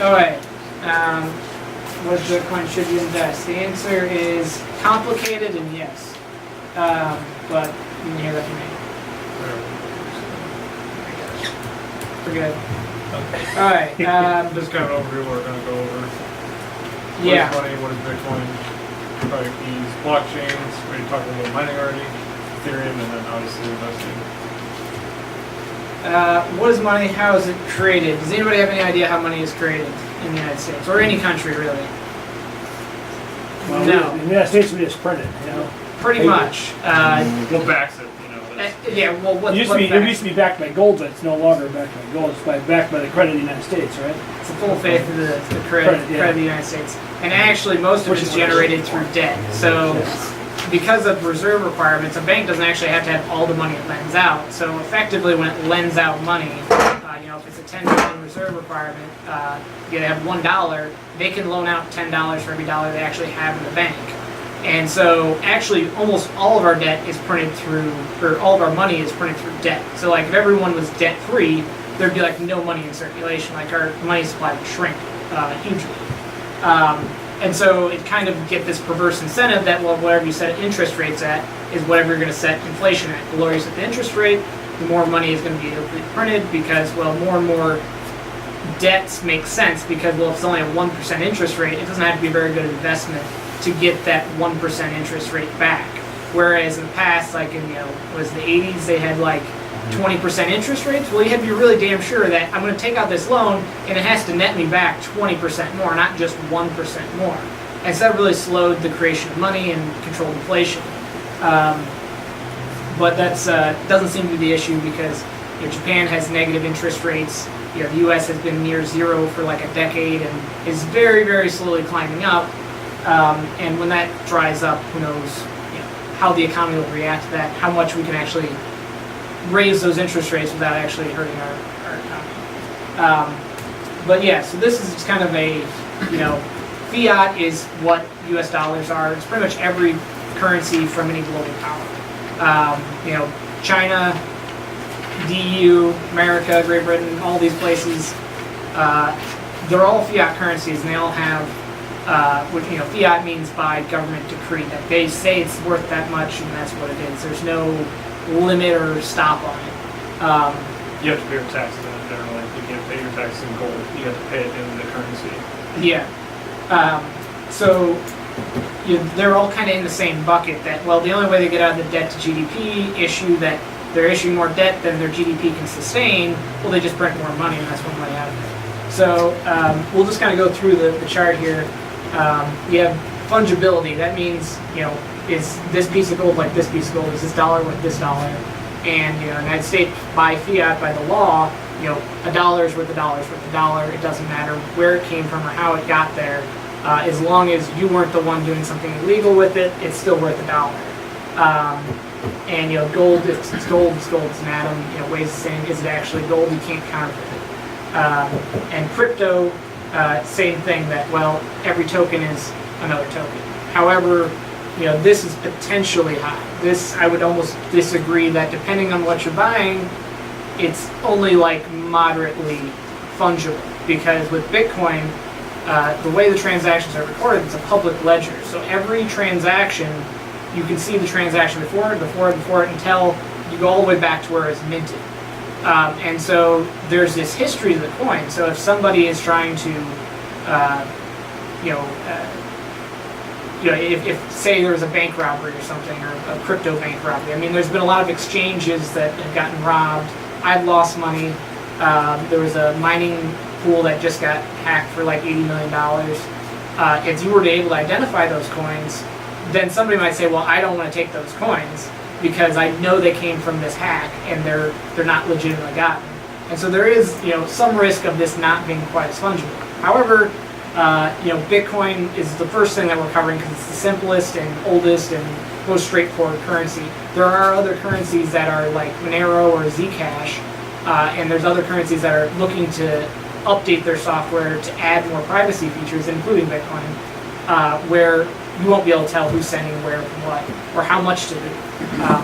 Alright, what Bitcoin should you invest? The answer is complicated and yes. But you can hear that from me. We're good. Okay. Alright, Just kind of overview we're going to go over. yeah. What is money? What is Bitcoin? Probably these blockchains. We talked about mining already. Ethereum, and then obviously investing. What is money? How is it created? Does anybody have any idea how money is created in the United States? Or any country, really? Well, No. in the United States, we just print it, Pretty much. What backs it? Yeah, well, It used to be backed by gold, but it's no longer backed by gold. It's backed by the credit of the United States, right? It's a full faith of the credit of the United States. And actually, most of it is generated through debt. So, because of reserve requirements, a bank doesn't actually have to have all the money it lends out. So, effectively, when it lends out money, if it's a $10 million reserve requirement, they have $1, they can loan out $10 for every dollar they actually have in the bank. And so, actually, almost all of our debt is printed through, or all of our money is printed through debt. So, like, if everyone was debt-free, there'd be, like, no money in circulation. Like, our money supply would shrink hugely. And so, it kind of get this perverse incentive that, well, whatever you set interest rates at is whatever you're going to set inflation at. The lower you set the interest rate, the more money is going to be printed because, well, more and more debts make sense because, well, if it's only a 1% interest rate, it doesn't have to be a very good investment to get that 1% interest rate back. Whereas in the past, like in, was the 80s, they had like 20% interest rates. Well, you have to be really damn sure that I'm going to take out this loan and it has to net me back 20% more, not just 1% more. And so that really slowed the creation of money and controlled inflation. But that's doesn't seem to be the issue because Japan has negative interest rates. The U.S. has been near zero for like a decade and is very, very slowly climbing up. And when that dries up, who knows how the economy will react to that, how much we can actually raise those interest rates without actually hurting our economy. But yeah, so this is just kind of a, fiat is what U.S. dollars are. It's pretty much every currency from any global power. China, EU, America, Great Britain, all these places, they're all fiat currencies and they all have fiat means by government decree that they say it's worth that much and that's what it is. There's no limit or stop on it. You have to pay your taxes in it generally. You can't pay your taxes in gold. You have to pay it in the currency. Yeah. So they're all kind of in the same bucket that, well, the only way they get out of the debt to GDP issue that they're issuing more debt than their GDP can sustain, well, they just print more money and that's one way out of it. So we'll just kind of go through the chart here. You have fungibility. That means, is this piece of gold like this piece of gold? Is this dollar worth this dollar? And, the United States, by fiat, by the law, a dollar is worth a dollar is worth a dollar. It doesn't matter where it came from or how it got there. As long as you weren't the one doing something illegal with it, it's still worth a dollar. And, gold, if it's gold, it's gold. It's an atom. Weighs the same. Is it actually gold? You can't counterfeit it. And crypto, same thing that, well, every token is another token. However, this is potentially high. This, I would almost disagree that depending on what you're buying, it's only like moderately fungible. Because with Bitcoin, the way the transactions are recorded, it's a public ledger. So every transaction, you can see the transaction before it, until you go all the way back to where it's minted. And so there's this history of the coin. So if somebody is trying to, if say there was a bank robbery or something, or a crypto bank robbery, there's been a lot of exchanges that have gotten robbed. I've lost money. There was a mining pool that just got hacked for like $80 million. If you were able to identify those coins, then somebody might say, well, I don't want to take those coins because I know they came from this hack and they're not legitimately gotten. And so there is some risk of this not being quite as fungible. However, Bitcoin is the first thing that we're covering because it's the simplest and oldest and most straightforward currency. There are other currencies that are like Monero or Zcash, and there's other currencies that are looking to update their software to add more privacy features, including Bitcoin, where you won't be able to tell who's sending where from what or how much to do.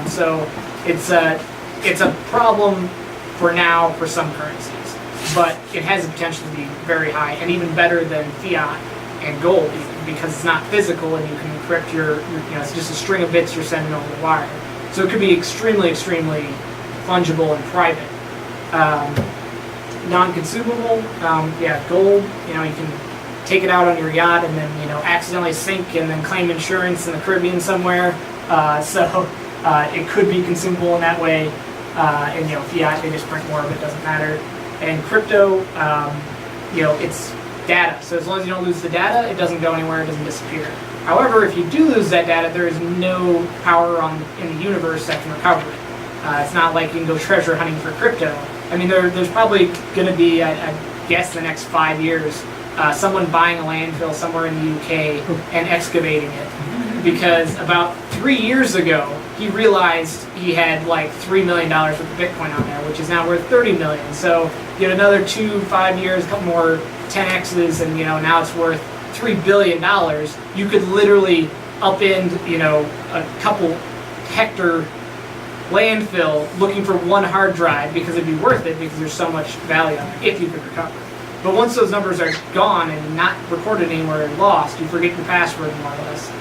So it's a problem for now for some currencies, but it has the potential to be very high and even better than fiat and gold, even, because it's not physical and you can encrypt it's just a string of bits you're sending over the wire. So it could be extremely, extremely fungible and private. Non-consumable, gold, you can take it out on your yacht and then, accidentally sink and then claim insurance in the Caribbean somewhere. It could be consumable in that way. And fiat, they just print more of it, doesn't matter. And crypto, it's data. So as long as you don't lose the data, it doesn't go anywhere, it doesn't disappear. However, if you do lose that data, there is no power in the universe that can recover it. It's not like you can go treasure hunting for crypto. I mean, there's probably going to be, I guess, the next 5 years, someone buying a landfill somewhere in the UK and excavating it. Because about 3 years ago, he realized he had like $3 million worth of Bitcoin on there, which is now worth $30 million. So you get another 5 years, a couple more 10x's, and now it's worth $3 billion. You could literally upend a couple hectare landfill looking for one hard drive because it'd be worth it because there's so much value on it if you could recover. But once those numbers are gone and not recorded anywhere and lost, you forget your password more or less.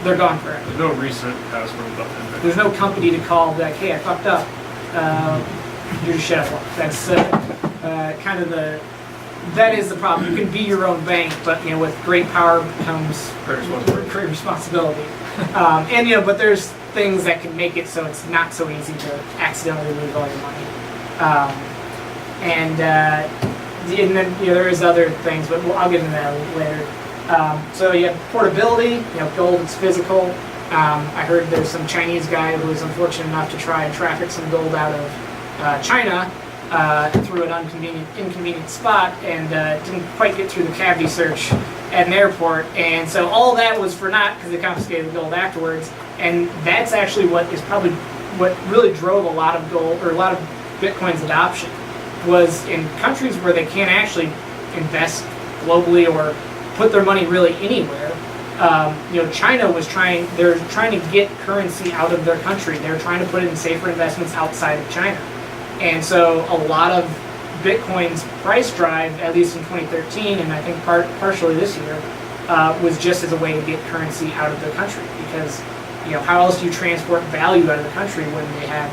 They're gone forever. There's no recent password button. There's no company to call and be like, hey, I fucked up. You're just shut up. That's that is the problem. You can be your own bank, but with great power comes great responsibility. But there's things that can make it so it's not so easy to accidentally lose all your money. And then there is other things, but I'll get into that a little later. So you have portability. Gold, it's physical. I heard there's some Chinese guy who was unfortunate enough to try and traffic some gold out of China through an inconvenient spot and didn't quite get through the cavity search at an airport. And so all that was for naught because they confiscated the gold afterwards. And that's actually what really drove a lot of gold or a lot of Bitcoin's adoption, was in countries where they can't actually invest globally or put their money really anywhere. China was they're trying to get currency out of their country. They're trying to put it in safer investments outside of China. And so a lot of Bitcoin's price drive, at least in 2013, and I think partially this year, was just as a way to get currency out of their country. Because, how else do you transport value out of the country when they have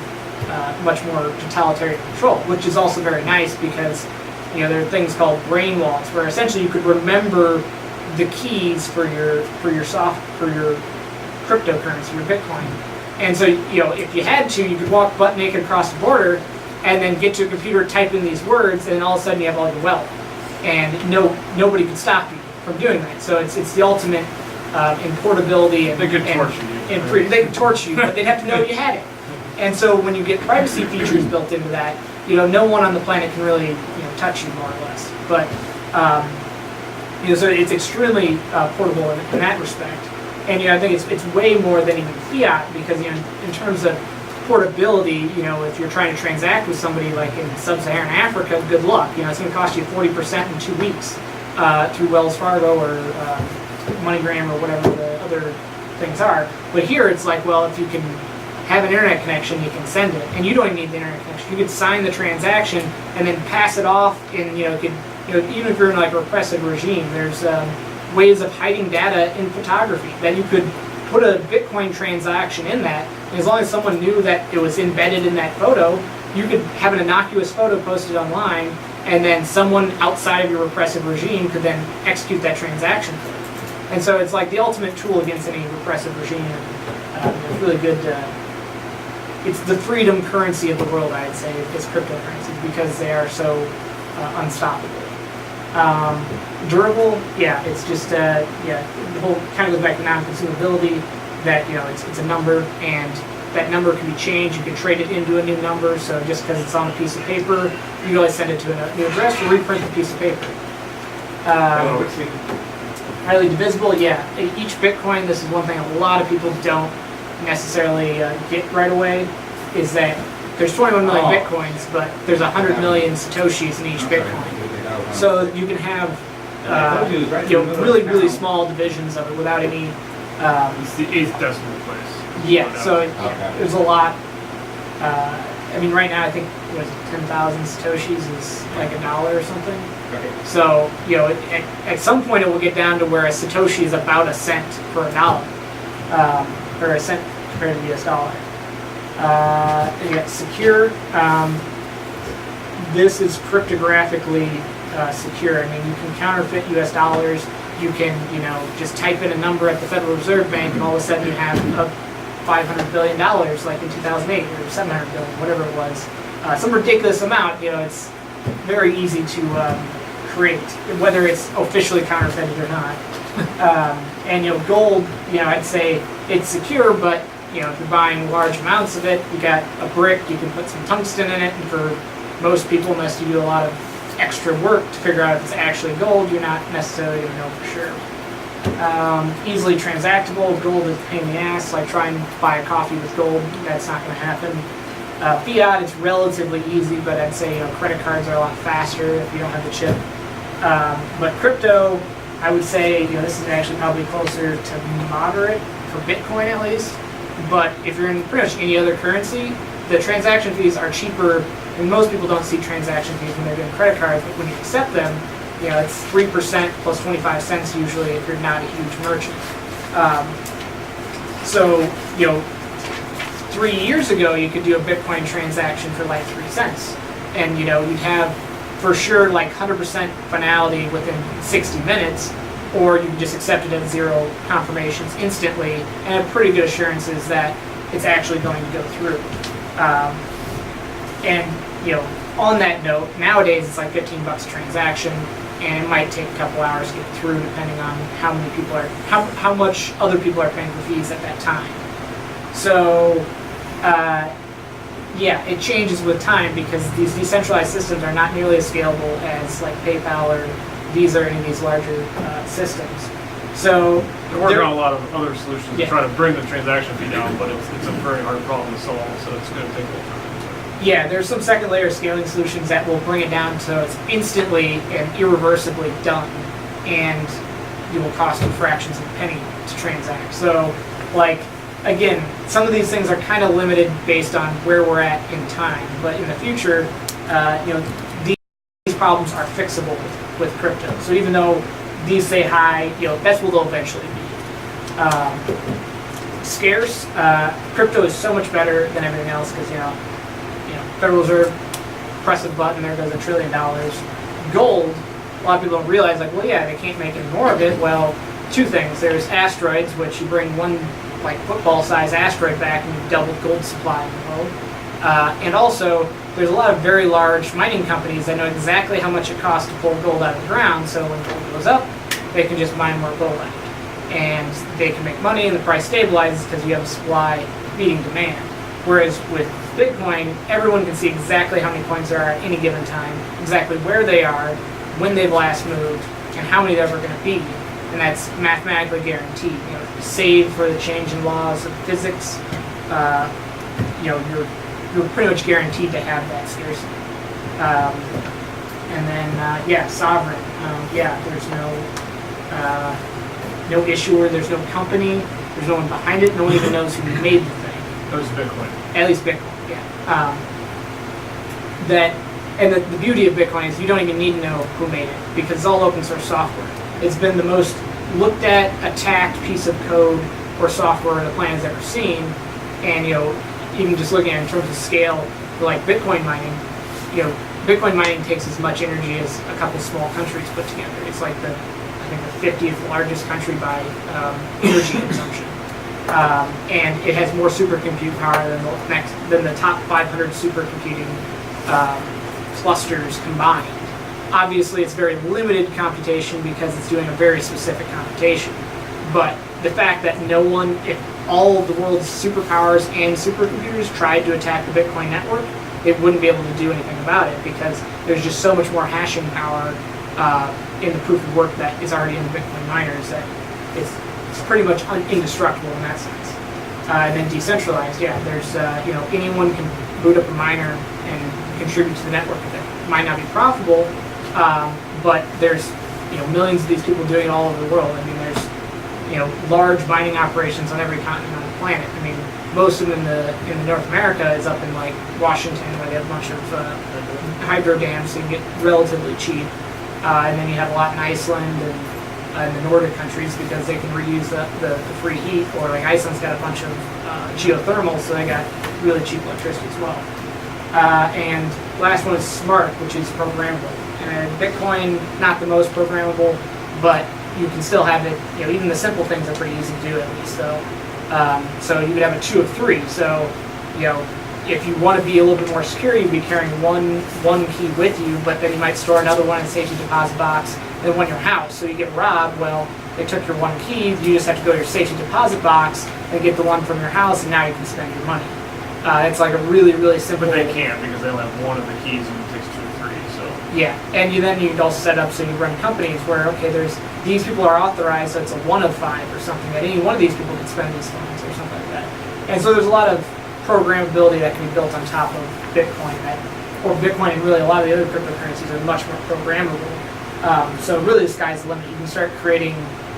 much more totalitarian control? Which is also very nice because, there are things called brain walls, where essentially you could remember the keys for your cryptocurrency, your Bitcoin. And so, if you had to, you could walk butt naked across the border and then get to a computer, type in these words, and then all of a sudden you have all your wealth. And nobody could stop you from doing that. So it's the ultimate in portability. And, they could torture you. They could torture you, but they'd have to know you had it. And so when you get privacy features built into that, no one on the planet can really touch you more or less. But so it's extremely portable in that respect. And I think it's way more than even fiat because in terms of portability, if you're trying to transact with somebody like in sub-Saharan Africa, good luck. It's going to cost you 40% in 2 weeks through Wells Fargo or MoneyGram or whatever the other things are. But here it's like, well, if you can have an internet connection, you can send it, and you don't even need the internet connection. You could sign the transaction and then pass it off, and even if you're in like a repressive regime, there's ways of hiding data in photography that you could put a Bitcoin transaction in that. And as long as someone knew that it was embedded in that photo, you could have an innocuous photo posted online, and then someone outside of your repressive regime could then execute that transaction for you. And so it's like the ultimate tool against any repressive regime. It's really good. It's the freedom currency of the world, I'd say, is cryptocurrencies because they are so unstoppable. Durable, it's just the whole kind of goes back to non-consumability. That it's a number, and that number can be changed. You can trade it into a new number. So just because it's on a piece of paper, you can always send it to a new address or reprint the piece of paper. Highly divisible, Each Bitcoin, this is one thing a lot of people don't necessarily get right away, is that there's 21 million Bitcoins, but there's 100 million Satoshis in each Bitcoin. So you can have really, really small divisions of it without any... it's the 8th decimal place. Yeah, so there's a lot I mean, right now I think what is it, 10,000 satoshis is like $1 or something. Okay. So at some point it will get down to where a satoshi is about a cent for $1, or a cent compared to the US dollar. And you got secure. This is cryptographically secure. I mean, you can counterfeit US dollars. You can, just type in a number at the Federal Reserve Bank, and all of a sudden you have $500 billion, like in 2008, or 700 billion, whatever it was. Some ridiculous amount. It's very easy to create, whether it's officially counterfeited or not. And gold, I'd say it's secure, but if you're buying large amounts of it, you got a brick, you can put some tungsten in it, and for most people, unless you do a lot of extra work to figure out if it's actually gold, you're not necessarily going to know for sure. Easily transactable. Gold is a pain in the ass. Like try and buy a coffee with gold, that's not going to happen. Fiat, it's relatively easy, but I'd say credit cards are a lot faster if you don't have the chip. But crypto, I would say this is actually probably closer to moderate for Bitcoin at least. But if you're in pretty much any other currency, the transaction fees are cheaper. And most people don't see transaction fees when they're doing credit cards, but when you accept them, it's 3% plus 25 cents usually if you're not a huge merchant. So 3 years ago you could do a Bitcoin transaction for like 3 cents, and you'd have for sure like 100% finality within 60 minutes, or you can just accept it at 0 confirmations instantly and have pretty good assurances that it's actually going to go through. And on that note, nowadays it's like $15 a transaction, and it might take a couple hours to get through, depending on how many people are, how much other people are paying for fees at that time. So, it changes with time because these decentralized systems are not nearly as scalable as like PayPal or Visa or any of these larger systems. So They're working on a lot of other solutions to Yeah. try to bring the transaction fee down, but it's a very hard problem to solve, so it's going to take a little time. Yeah, there's some second layer scaling solutions that will bring it down so it's instantly and irreversibly done, and it will cost you fractions of a penny to transact. So, again, some of these things are kind of limited based on where we're at in time, but in the future, these problems are fixable with crypto. So even though these say high, that's what they'll eventually be. Scarce, crypto is so much better than everything else because Federal Reserve, press a button, there goes $1 trillion. Gold, a lot of people don't realize, they can't make any more of it. Well, 2 things. There's asteroids, which you bring one football-sized asteroid back and you've doubled gold supply in the world. And also, there's a lot of very large mining companies that know exactly how much it costs to pull gold out of the ground, so when gold goes up, they can just mine more gold out. And they can make money and the price stabilizes because you have a supply meeting demand. Whereas with Bitcoin, everyone can see exactly how many coins there are at any given time, exactly where they are, when they've last moved, and how many there are going to be. And that's mathematically guaranteed. Save for the change in laws of physics, you're pretty much guaranteed to have that scarcity. And then, sovereign. There's no issuer, there's no company, there's no one behind it, no one even knows who made the thing. That was Bitcoin. At least Bitcoin, yeah. The beauty of Bitcoin is you don't even need to know who made it because it's all open source software. It's been the most looked at, attacked piece of code or software the planet's ever seen. And even just looking at it in terms of scale, like Bitcoin mining, Bitcoin mining takes as much energy as a couple small countries put together. It's like the 50th largest country by energy consumption. And it has more supercompute power than the top 500 supercomputing clusters combined. Obviously, it's very limited computation because it's doing a very specific computation. But the fact that if all of the world's superpowers and supercomputers tried to attack the Bitcoin network, it wouldn't be able to do anything about it because there's just so much more hashing power in the proof of work that is already in the Bitcoin miners that it's pretty much indestructible in that sense. And then decentralized, there's anyone can boot up a miner and contribute to the network. That might not be profitable, but there's millions of these people doing it all over the world. I mean, large mining operations on every continent on the planet. I mean, most of them in North America is up in like Washington, where they have a bunch of hydro dams, so you can get relatively cheap. And then you have a lot in Iceland and the Nordic countries because they can reuse the free heat. Or like Iceland's got a bunch of geothermal, so they got really cheap electricity as well. And last one is smart, which is programmable. And Bitcoin, not the most programmable, but you can still have it, even the simple things are pretty easy to do at least. So you would have a 2 of 3. So, if you want to be a little bit more secure, you'd be carrying one key with you, but then you might store another one in a safety deposit box, and one in your house. So you get robbed, well, they took your one key, you just have to go to your safety deposit box and get the one from your house, and now you can spend your money. It's like a really, really simple. But they can't because they only have one of the keys and it takes 2 or 3. So yeah, and you'd also set up so you run companies where these people are authorized, so it's a 1 of 5 or something, that any one of these people can spend these funds or something like that. And so there's a lot of programmability that can be built on top of Bitcoin, or Bitcoin and really a lot of the other cryptocurrencies are much more programmable. So really the sky's the limit. You can start creating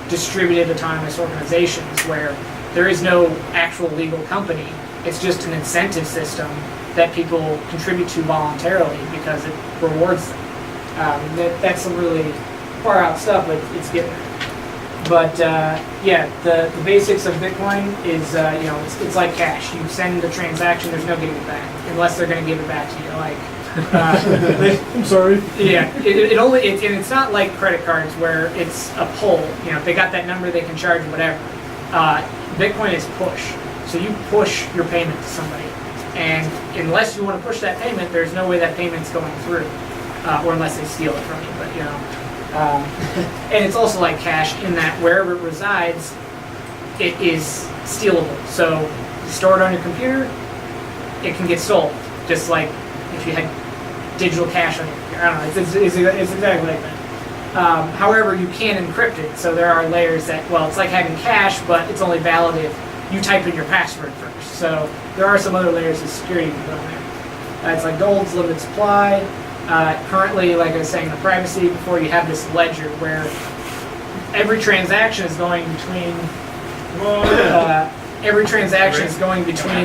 distributed autonomous organizations where there is no actual legal company. It's just an incentive system that people contribute to voluntarily because it rewards them. That's some really far out stuff, but it's getting there. But the basics of Bitcoin is it's like cash. You send the transaction, there's no getting it back unless they're going to give it back to you. I'm sorry. Yeah, and it's not like credit cards where it's a pull. If they got that number, they can charge whatever. Bitcoin is push. So you push your payment to somebody, and unless you want to push that payment, there's no way that payment's going through, or unless they steal it from you. But and it's also like cash in that wherever it resides, it is stealable. So you store it on your computer, it can get stolen, just like if you had digital cash on your computer. I don't know. It's exactly like that. However, you can encrypt it. So there are layers that, it's like having cash, but it's only valid if you type in your password first. So there are some other layers of security you can put on there. It's like gold's limited supply. Currently, like I was saying, the privacy, before you have this ledger where every transaction is going between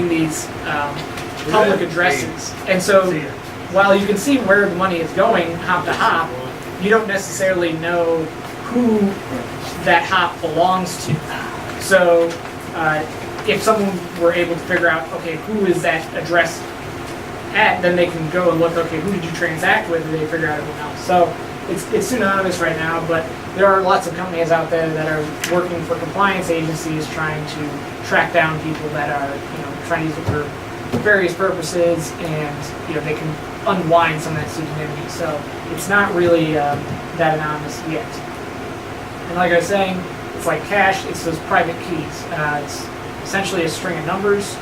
these public addresses. And so while you can see where the money is going hop to hop, you don't necessarily know who that hop belongs to. So if someone were able to figure out, okay, who is that address at, then they can go and look, okay, who did you transact with, and they figure out everyone else. So it's pseudonymous right now, but there are lots of companies out there that are working for compliance agencies trying to track down people that are trying to use it for various purposes, and they can unwind some of that pseudonymity. So it's not really that anonymous yet. And like I was saying, it's like cash, it's those private keys. It's essentially a string of numbers.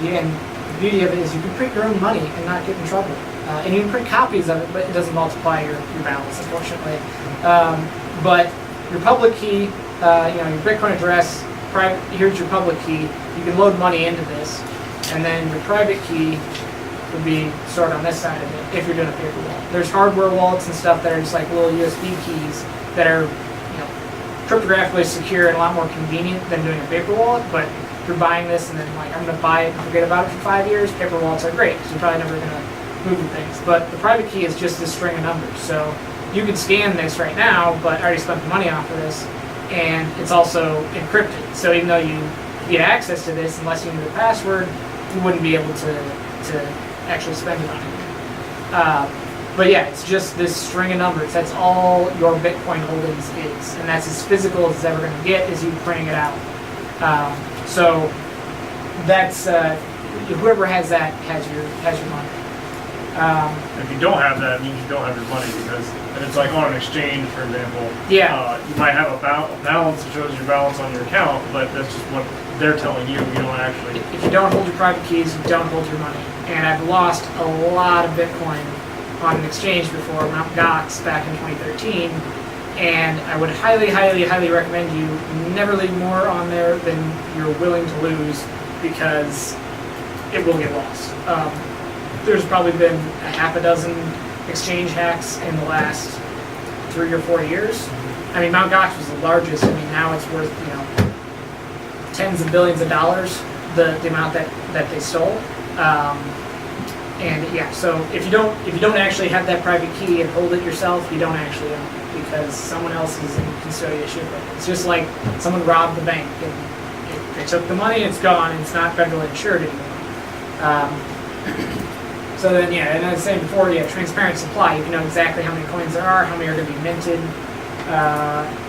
And the beauty of it is you can print your own money and not get in trouble. And you can print copies of it, but it doesn't multiply your balance, unfortunately. But your public key, your Bitcoin address, here's your public key. You can load money into this, and then your private key would be stored on this side of it if you're doing a paper wallet. There's hardware wallets and stuff that are just like little USB keys that are cryptographically secure and a lot more convenient than doing a paper wallet. But if you're buying this and then I'm going to buy it and forget about it for 5 years, paper wallets are great because you're probably never going to move the things. But the private key is just this string of numbers. So you could scan this right now, but I already spent the money off of this, and it's also encrypted. So even though you get access to this, unless you knew the password, you wouldn't be able to actually spend it on it. But yeah, it's just this string of numbers. That's all your Bitcoin holdings is, and that's as physical as it's ever going to get, is you printing it out. So that's whoever has that has your money. If you don't have that, it means you don't have your money, because and it's like on an exchange, for example. Yeah. You might have a balance that shows your balance on your account, but that's just what they're telling you. You don't actually. If you don't hold your private keys, you don't hold your money. And I've lost a lot of Bitcoin on an exchange before, Mt. Gox, back in 2013. And I would highly, highly, highly recommend you never leave more on there than you're willing to lose, because it will get lost. There's probably been a half a dozen exchange hacks in the last 3 or 4 years, I mean, Mt. Gox was the largest. I mean, now it's worth, tens of billions of dollars, the amount that they stole. And yeah, so if you don't actually have that private key and hold it yourself, you don't actually own it because someone else is in custodianship of it. It's just like someone robbed the bank and they took the money, it's gone, and it's not federally insured anymore. So then, yeah, and I was saying before, transparent supply. You can know exactly how many coins there are, how many are going to be minted,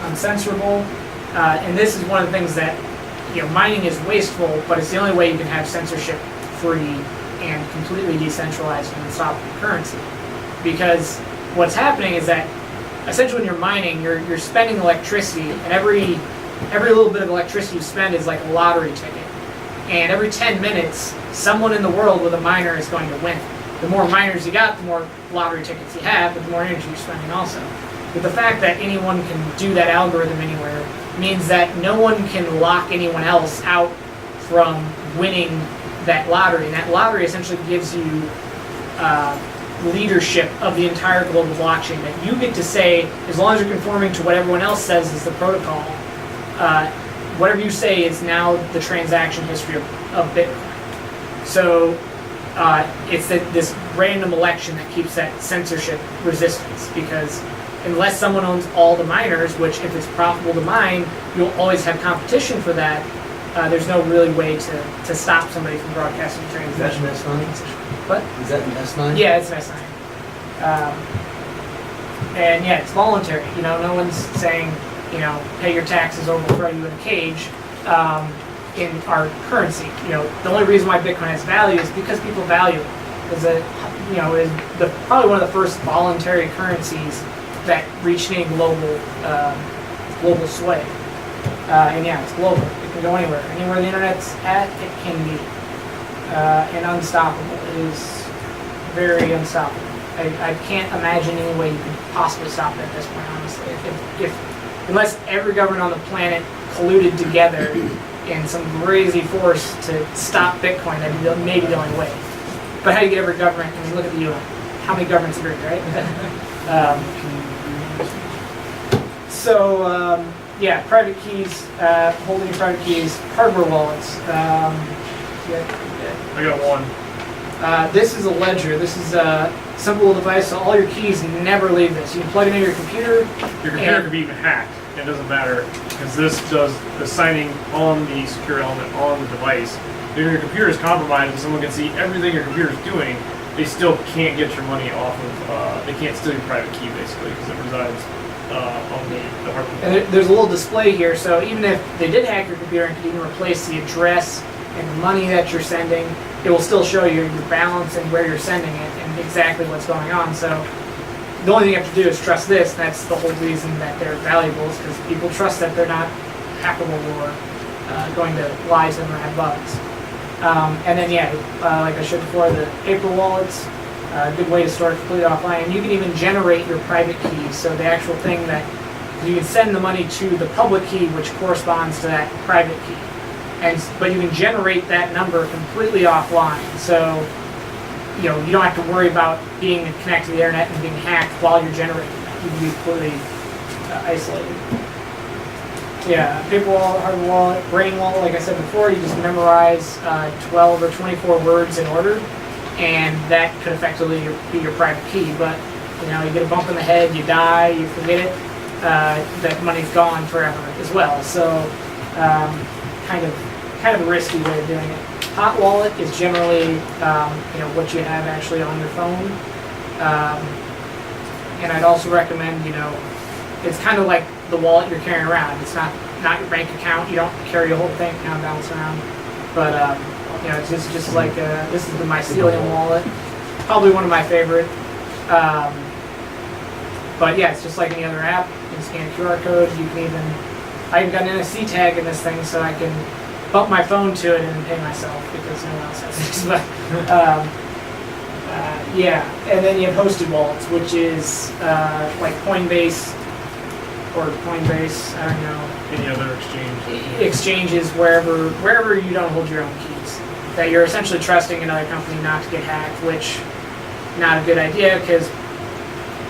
uncensorable. And this is one of the things that, mining is wasteful, but it's the only way you can have censorship-free and completely decentralized and unstoppable currency. Because what's happening is that essentially when you're mining, you're spending electricity, and every little bit of electricity you spend is like a lottery ticket. And every 10 minutes, someone in the world with a miner is going to win. The more miners you got, the more lottery tickets you have, but the more energy you're spending also. But the fact that anyone can do that algorithm anywhere means that no one can lock anyone else out from winning that lottery. And that lottery essentially gives you leadership of the entire global blockchain. That you get to say, as long as you're conforming to what everyone else says is the protocol, whatever you say is now the transaction history of Bitcoin. So it's this random election that keeps that censorship resistance, because unless someone owns all the miners, which if it's profitable to mine, you'll always have competition for that, there's no really way to stop somebody from broadcasting transaction. Is that an S9? What? Is that an S9? Yeah, it's an S9. And yeah, it's voluntary. No one's saying, pay your taxes or we'll throw you in a cage. In our currency, the only reason why Bitcoin has value is because people value it. Is that is probably one of the first voluntary currencies that reached any global sway. And yeah, it's global. It can go anywhere. Anywhere the internet's at, it can be. And unstoppable. It is very unstoppable. I can't imagine any way you could possibly stop it at this point, honestly. Unless every government on the planet colluded together in some crazy force to stop Bitcoin, that may be the only way. But how do you get every government? I mean, look at the UN. How many governments agree, right? Yeah, private keys, holding your private keys, hardware wallets. I got one. This is a ledger. This is a simple little device, so all your keys never leave this. You can plug it into your computer. Your computer could be even hacked. It doesn't matter, because this does the signing on the secure element on the device. If your computer is compromised and someone can see everything your computer is doing, they still can't get your money off of, they can't steal your private key, basically, because it resides on the hardware. And there's a little display here, so even if they did hack your computer and could even replace the address and the money that you're sending, it will still show you your balance and where you're sending it and exactly what's going on. So the only thing you have to do is trust this, and that's the whole reason that they're valuable, is because people trust that they're not hackable or going to lie to them or have bugs. And then, like I showed before, the paper wallets, a good way to store it completely offline. And you can even generate your private key, so the actual thing that you can send the money to the public key, which corresponds to that private key. But you can generate that number completely offline. So you don't have to worry about being connected to the internet and being hacked while you're generating that. You can be completely isolated. Yeah, paper wallet, hardware wallet, brain wallet, like I said before, you just memorize 12 or 24 words in order, and that could effectively be your private key. But you get a bump in the head, you die, you forget it, that money's gone forever as well. So kind of a risky way of doing it. Hot wallet is generally what you have actually on your phone, and I'd also recommend it's kind of like the wallet you're carrying around. It's not your bank account. You don't carry your whole bank account balance around, but it's just like this is the Mycelium wallet, probably one of my favorite. But yeah, it's just like any other app. You can scan a QR code. I even got an NFC tag in this thing, so I can bump my phone to it and pay myself because no one else has it. But and then you have hosted wallets, which is like Coinbase or Coinbase. I don't know. Any other exchange? Exchanges wherever you don't hold your own keys, that you're essentially trusting another company not to get hacked, which not a good idea because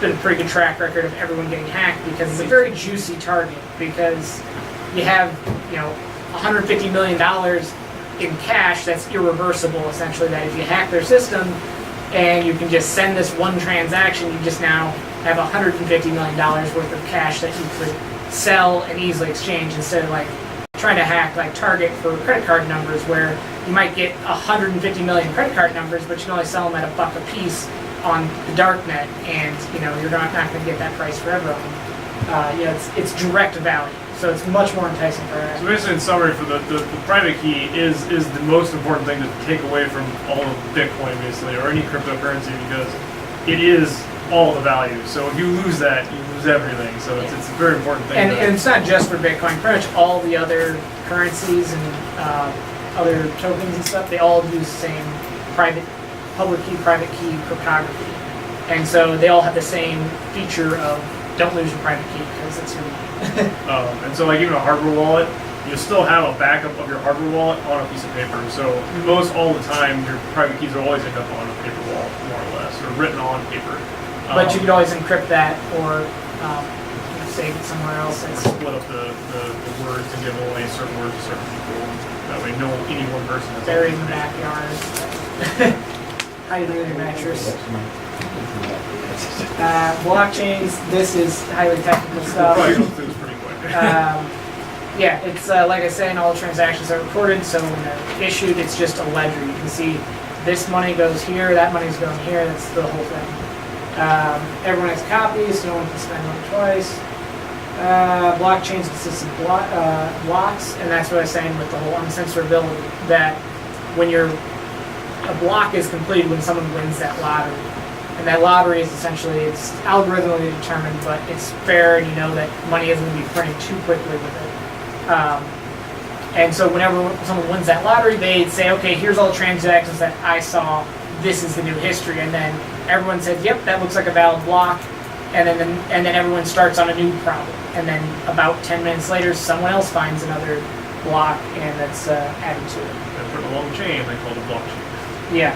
been a pretty good track record of everyone getting hacked because it's a very juicy target because you have, $150 million in cash that's irreversible, essentially, that if you hack their system and you can just send this one transaction, you just now have $150 million worth of cash that you could sell and easily exchange instead of like trying to hack like Target for credit card numbers where you might get 150 million credit card numbers, but you can only sell them at $1 a piece on the dark net, and you're not going to get that price for everyone. It's direct value, so it's much more enticing for So basically, in summary, for the private key is the most important thing to take away from all of Bitcoin, basically, or any cryptocurrency, because it is all the value. So if you lose that, you lose everything. So it's a very important thing. And it's not just for Bitcoin. Pretty much all the other currencies and other tokens and stuff, they all use the same public key, private key cryptography. And so they all have the same feature of don't lose your private key because it's your money. And so like even a hardware wallet, you still have a backup of your hardware wallet on a piece of paper. So most all the time, your private keys will always end up on a paper wallet, more or less, or written on paper. But you could always encrypt that or save it somewhere else. Or split up the words and give only certain words to certain people. That way, any one person has buried in the backyard. Hiding in your mattress. Blockchains. This is highly technical stuff. We'll probably go through this pretty quick. It's like I say, all the transactions are recorded. So when they're issued, it's just a ledger. You can see this money goes here, that money's going here. That's the whole thing. Everyone has copies, so no one can spend money twice. Blockchains consist of blocks, and that's what I was saying with the whole uncensorability, that when a block is completed when someone wins that lottery. And that lottery is essentially, it's algorithmically determined, but it's fair, and you know that money isn't going to be printed too quickly with it. And so whenever someone wins that lottery, they say, okay, here's all the transactions that I saw, this is the new history, and then everyone said, yep, that looks like a valid block, and then everyone starts on a new problem, and then about 10 minutes later, someone else finds another block, and that's added to it. And put a long chain, they call it a blockchain. Yeah.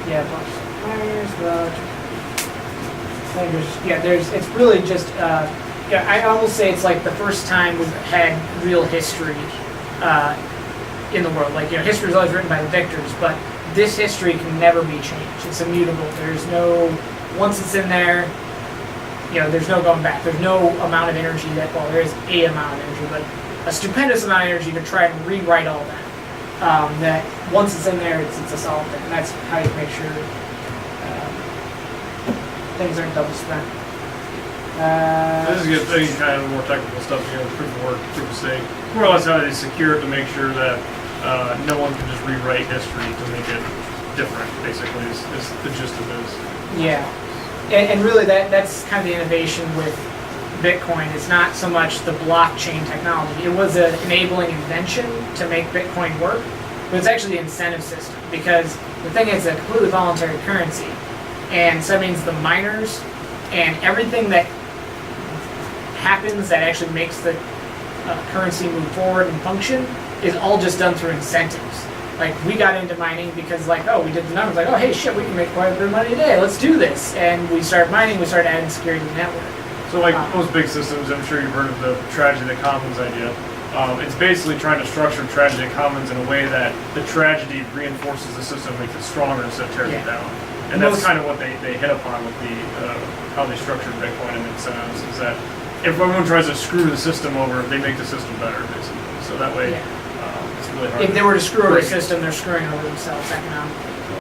Blockchain. It's really just, I almost say it's like the first time we've had real history in the world. Like, history is always written by the victors, but this history can never be changed. It's immutable. There's no, once it's in there, there's no going back. There's no amount of energy there is a amount of energy, but a stupendous amount of energy to try and rewrite all that. That once it's in there, it's a solid thing. And that's how you make sure things aren't double spent. This is getting kind of more technical stuff, proof of work, proof of stake. More or less how they secure it to make sure that no one can just rewrite history to make it different, basically, is the gist of this. Yeah. And really that's kind of the innovation with Bitcoin. It's not so much the blockchain technology. It was an enabling invention to make Bitcoin work, but it's actually the incentive system, because the thing is, it's a completely voluntary currency. And so that means the miners and everything that happens that actually makes the currency move forward and function is all just done through incentives. Like, we got into mining because, we did the numbers, hey, shit, we can make quite a bit of money today, let's do this. And we started mining, we started adding security to the network. So most big systems, I'm sure you've heard of the tragedy of the commons idea. It's basically trying to structure tragedy of commons in a way that the tragedy reinforces the system, makes it stronger instead of tearing it down. And that's kind of what they hit upon with how they structured Bitcoin and incentives, is that if everyone tries to screw the system over, they make the system better, basically. So that way, it's really hard. If they were to screw over the system, they're screwing over themselves economically.